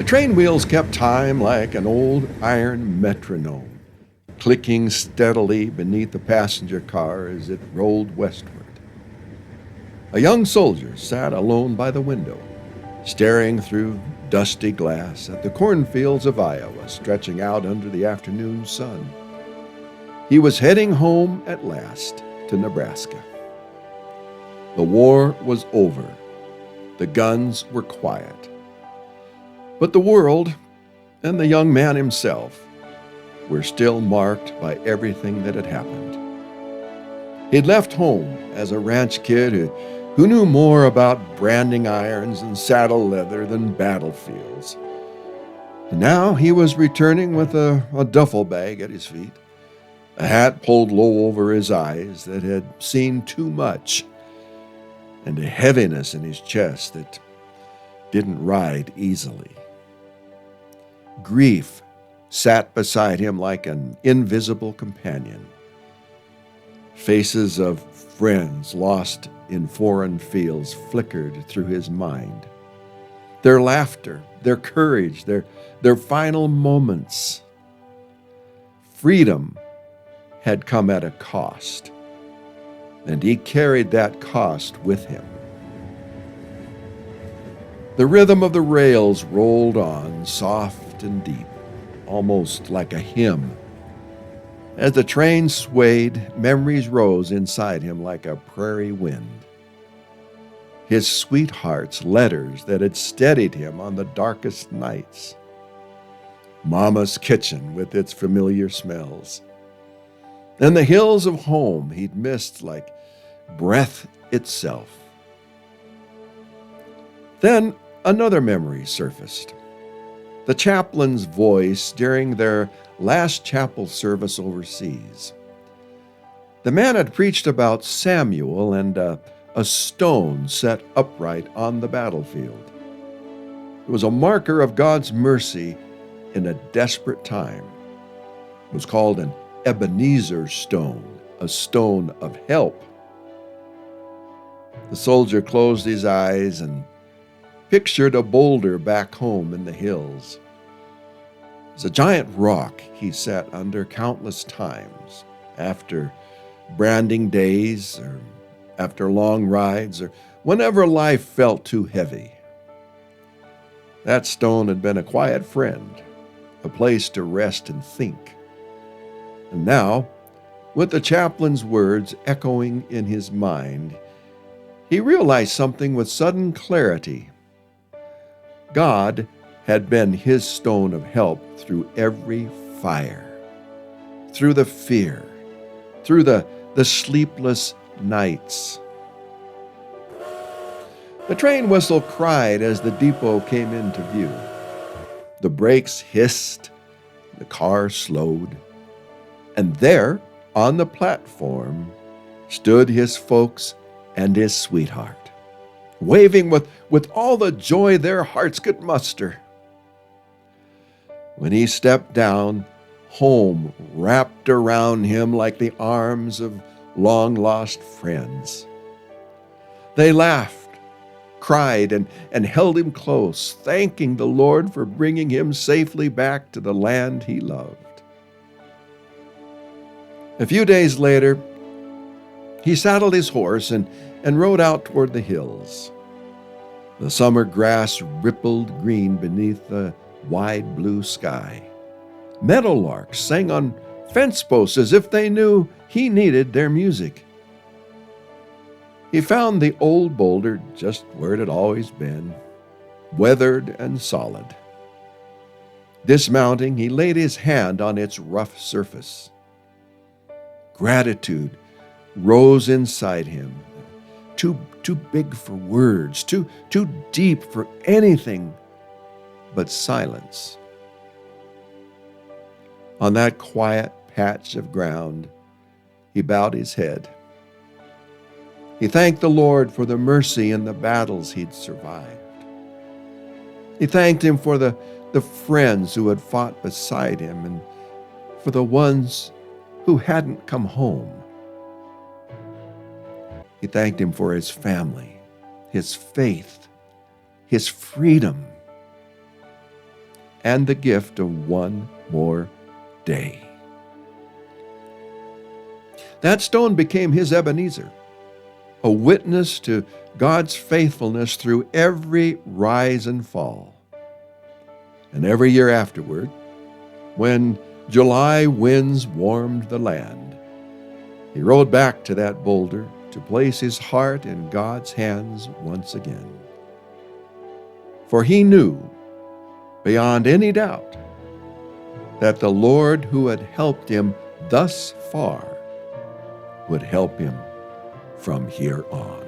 train wheels kept time like an old iron metronome, clicking steadily beneath the passenger car as it rolled westward. A young soldier sat alone by the window, staring through dusty glass at the cornfields of Iowa stretching out under the afternoon sun. He was heading home at last to Nebraska. The war was over. The guns were quiet. But the world and the young man himself were still marked by everything that had happened. He'd left home as a ranch kid who knew more about branding irons and saddle leather than battlefields. And now he was returning with a duffel bag at his feet, a hat pulled low over his eyes that had seen too much, and a heaviness in his chest that didn't ride easily. Grief sat beside him like an invisible companion. Faces of friends lost in foreign fields flickered through his mind. Their laughter, their courage, their final moments. Freedom had come at a cost, and he carried that cost with him. The rhythm of the rails rolled on, soft and deep, almost like a hymn. As the train swayed, memories rose inside him like a prairie wind. His sweetheart's letters that had steadied him on the darkest nights. Mama's kitchen with its familiar smells. And the hills of home he'd missed like breath itself. Then another memory surfaced. The chaplain's voice during their last chapel service overseas. The man had preached about Samuel and a stone set upright on the battlefield. It was a marker of God's mercy in a desperate time. It was called an Ebenezer stone, a stone of help. The soldier closed his eyes and pictured a boulder back home in the hills. It was a giant rock he sat under countless times, after branding days or after long rides or whenever life felt too heavy. That stone had been a quiet friend, a place to rest and think. And now, with the chaplain's words echoing in his mind, he realized something with sudden clarity. God had been his stone of help through every fire, through the fear, through the sleepless nights. The train whistle cried as the depot came into view. The brakes hissed, the car slowed, and there, on the platform, stood his folks and his sweetheart, waving with all the joy their hearts could muster. When he stepped down, home wrapped around him like the arms of long-lost friends. They laughed, cried, and held him close, thanking the Lord for bringing him safely back to the land he loved. A few days later, he saddled his horse and rode out toward the hills. The summer grass rippled green beneath the wide blue sky. Meadowlarks sang on fence posts as if they knew he needed their music. He found the old boulder just where it had always been, weathered and solid. Dismounting, he laid his hand on its rough surface. Gratitude rose inside him, too big for words, too deep for anything but silence. On that quiet patch of ground, he bowed his head. He thanked the Lord for the mercy in the battles he'd survived. He thanked him for the friends who had fought beside him and for the ones who hadn't come home. He thanked him for his family, his faith, his freedom. and the gift of one more day. That stone became his Ebenezer, a witness to God's faithfulness through every rise and fall. And every year afterward, when July winds warmed the land, he rode back to that boulder to place his heart in God's hands once again. For he knew, beyond any doubt, that the Lord who had helped him thus far would help him from here on.